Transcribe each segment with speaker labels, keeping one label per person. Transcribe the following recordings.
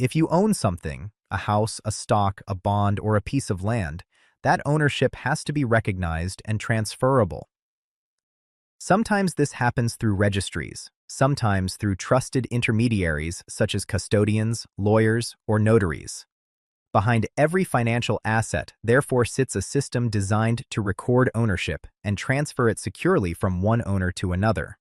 Speaker 1: If you own something, a house, a stock, a bond, or a piece of land, that ownership has to be recognized and transferable. Sometimes this happens through registries, sometimes through trusted intermediaries such as custodians, lawyers, or notaries. Behind every financial asset, therefore, sits a system designed to record ownership and transfer it securely from one owner to another.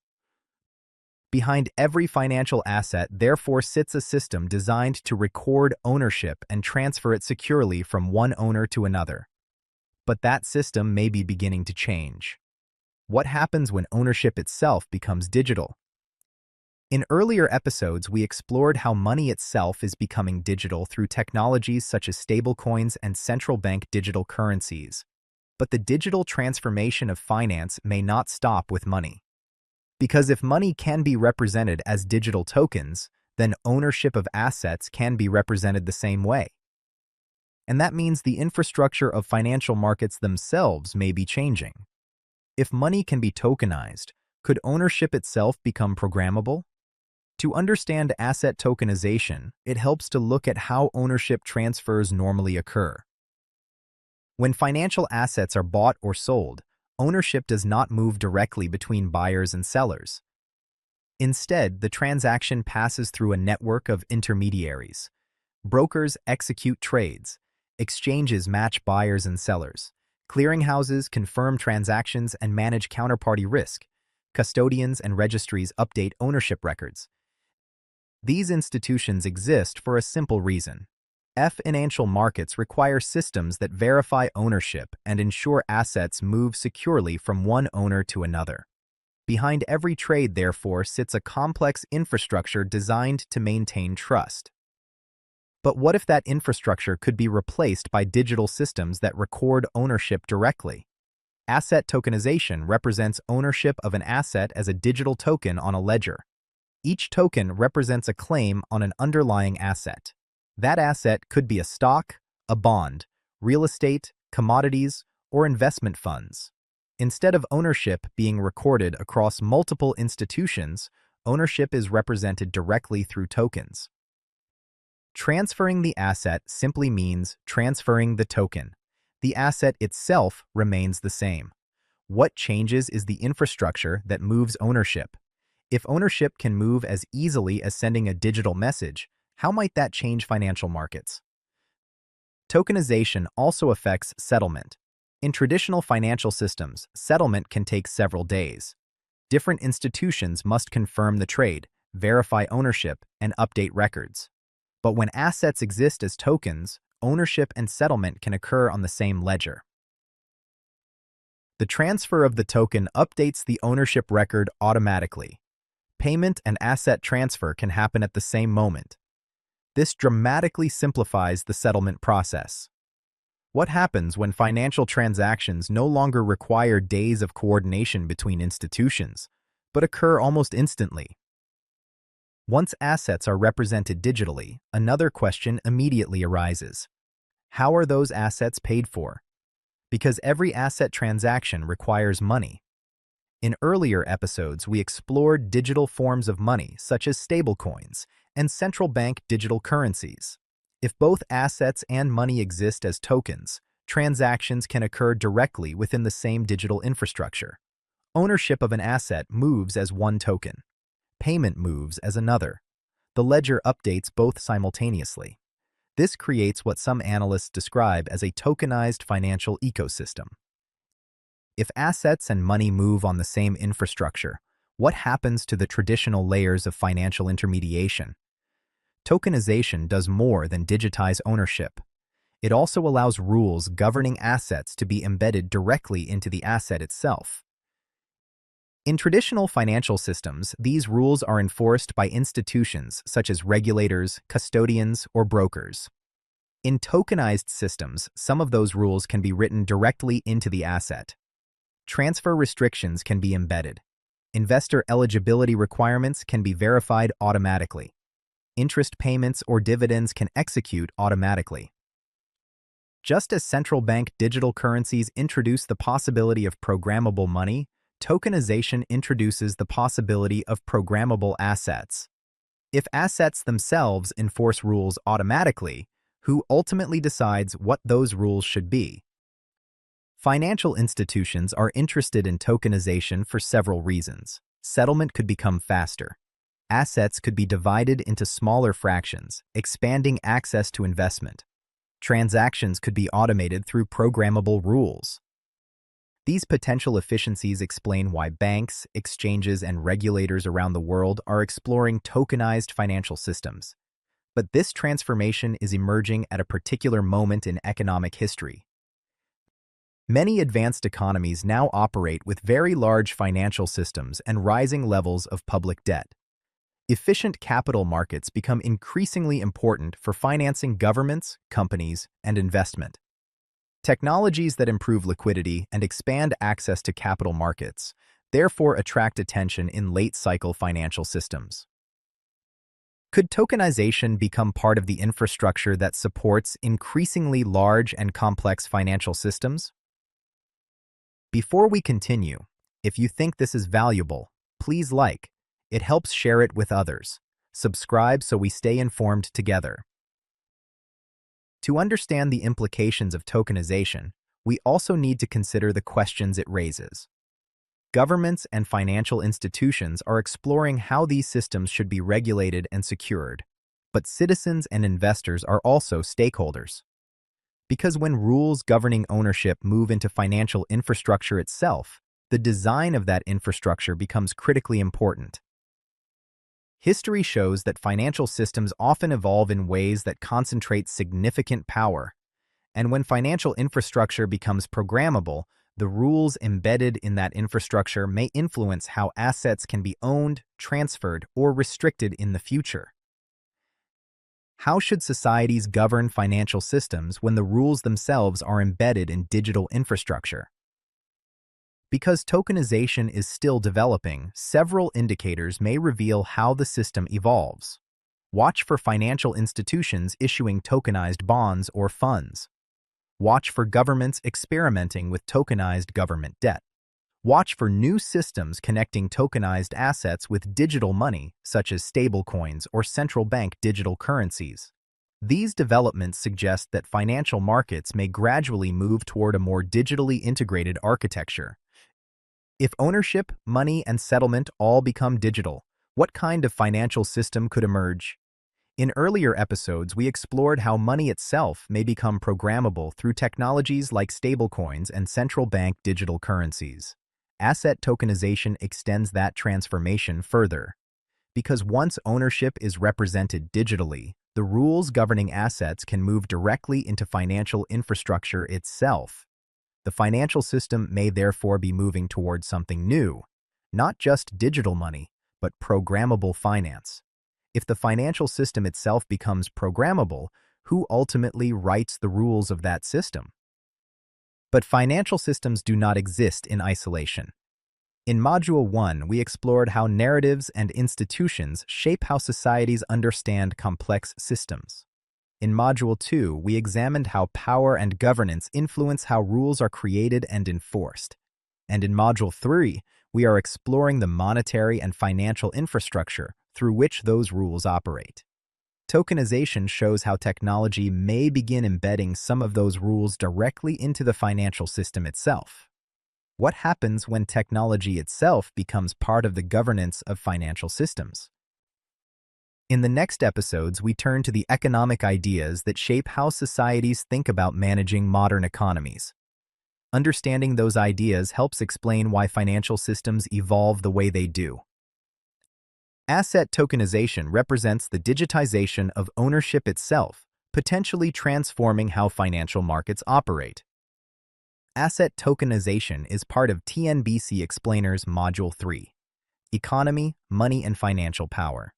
Speaker 1: Behind every financial asset, therefore, sits a system designed to record ownership and transfer it securely from one owner to another. But that system may be beginning to change. What happens when ownership itself becomes digital? In earlier episodes, we explored how money itself is becoming digital through technologies such as stablecoins and central bank digital currencies. But the digital transformation of finance may not stop with money. Because if money can be represented as digital tokens, then ownership of assets can be represented the same way. And that means the infrastructure of financial markets themselves may be changing. If money can be tokenized, could ownership itself become programmable? To understand asset tokenization, it helps to look at how ownership transfers normally occur. When financial assets are bought or sold, ownership does not move directly between buyers and sellers. Instead, the transaction passes through a network of intermediaries. Brokers execute trades, exchanges match buyers and sellers, clearinghouses confirm transactions and manage counterparty risk, custodians and registries update ownership records. These institutions exist for a simple reason. Financial markets require systems that verify ownership and ensure assets move securely from one owner to another. Behind every trade, therefore, sits a complex infrastructure designed to maintain trust. But what if that infrastructure could be replaced by digital systems that record ownership directly? Asset tokenization represents ownership of an asset as a digital token on a ledger. Each token represents a claim on an underlying asset. That asset could be a stock, a bond, real estate, commodities, or investment funds. Instead of ownership being recorded across multiple institutions, ownership is represented directly through tokens. Transferring the asset simply means transferring the token. The asset itself remains the same. What changes is the infrastructure that moves ownership. If ownership can move as easily as sending a digital message, how might that change financial markets? Tokenization also affects settlement. In traditional financial systems, settlement can take several days. Different institutions must confirm the trade, verify ownership, and update records. But when assets exist as tokens, ownership and settlement can occur on the same ledger. The transfer of the token updates the ownership record automatically. Payment and asset transfer can happen at the same moment. This dramatically simplifies the settlement process. What happens when financial transactions no longer require days of coordination between institutions, but occur almost instantly? Once assets are represented digitally, another question immediately arises. How are those assets paid for? Because every asset transaction requires money. In earlier episodes, we explored digital forms of money, such as stablecoins and central bank digital currencies. If both assets and money exist as tokens, transactions can occur directly within the same digital infrastructure. Ownership of an asset moves as one token. Payment moves as another. The ledger updates both simultaneously. This creates what some analysts describe as a tokenized financial ecosystem. If assets and money move on the same infrastructure, what happens to the traditional layers of financial intermediation? Tokenization does more than digitize ownership. It also allows rules governing assets to be embedded directly into the asset itself. In traditional financial systems, these rules are enforced by institutions such as regulators, custodians, or brokers. In tokenized systems, some of those rules can be written directly into the asset. Transfer restrictions can be embedded. Investor eligibility requirements can be verified automatically. Interest payments or dividends can execute automatically. Just as central bank digital currencies introduce the possibility of programmable money, tokenization introduces the possibility of programmable assets. If assets themselves enforce rules automatically, who ultimately decides what those rules should be? Financial institutions are interested in tokenization for several reasons. Settlement could become faster. Assets could be divided into smaller fractions, expanding access to investment. Transactions could be automated through programmable rules. These potential efficiencies explain why banks, exchanges, and regulators around the world are exploring tokenized financial systems. But this transformation is emerging at a particular moment in economic history. Many advanced economies now operate with very large financial systems and rising levels of public debt. Efficient capital markets become increasingly important for financing governments, companies, and investment. Technologies that improve liquidity and expand access to capital markets therefore attract attention in late-cycle financial systems. Could tokenization become part of the infrastructure that supports increasingly large and complex financial systems? Before we continue, if you think this is valuable, please like. It helps share it with others. Subscribe so we stay informed together. To understand the implications of tokenization, we also need to consider the questions it raises. Governments and financial institutions are exploring how these systems should be regulated and secured, but citizens and investors are also stakeholders. Because when rules governing ownership move into financial infrastructure itself, the design of that infrastructure becomes critically important. History shows that financial systems often evolve in ways that concentrate significant power, and when financial infrastructure becomes programmable, the rules embedded in that infrastructure may influence how assets can be owned, transferred, or restricted in the future. How should societies govern financial systems when the rules themselves are embedded in digital infrastructure? Because tokenization is still developing, several indicators may reveal how the system evolves. Watch for financial institutions issuing tokenized bonds or funds. Watch for governments experimenting with tokenized government debt. Watch for new systems connecting tokenized assets with digital money, such as stablecoins or central bank digital currencies. These developments suggest that financial markets may gradually move toward a more digitally integrated architecture. If ownership, money, and settlement all become digital, what kind of financial system could emerge? In earlier episodes, we explored how money itself may become programmable through technologies like stablecoins and central bank digital currencies. Asset tokenization extends that transformation further. Because once ownership is represented digitally, the rules governing assets can move directly into financial infrastructure itself. The financial system may therefore be moving towards something new, not just digital money, but programmable finance. If the financial system itself becomes programmable, who ultimately writes the rules of that system? But financial systems do not exist in isolation. In Module 1, we explored how narratives and institutions shape how societies understand complex systems. In Module 2, we examined how power and governance influence how rules are created and enforced. And in Module 3, we are exploring the monetary and financial infrastructure through which those rules operate. Tokenization shows how technology may begin embedding some of those rules directly into the financial system itself. What happens when technology itself becomes part of the governance of financial systems? In the next episodes, we turn to the economic ideas that shape how societies think about managing modern economies. Understanding those ideas helps explain why financial systems evolve the way they do. Asset tokenization represents the digitization of ownership itself, potentially transforming how financial markets operate. Asset tokenization is part of TNBC Explainers Module 3, Economy, Money, and Financial Power.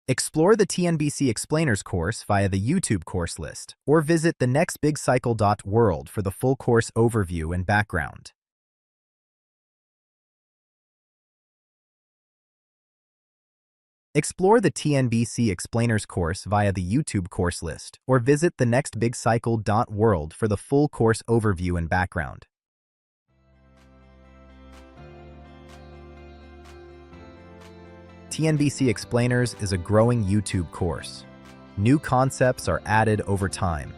Speaker 1: Explore the TNBC Explainers course via the YouTube course list, or visit thenextbigcycle.world for the full course overview and background. Explore the TNBC Explainers course via the YouTube course list, or visit thenextbigcycle.world for the full course overview and background. TNBC Explainers is a growing YouTube course. New concepts are added over time.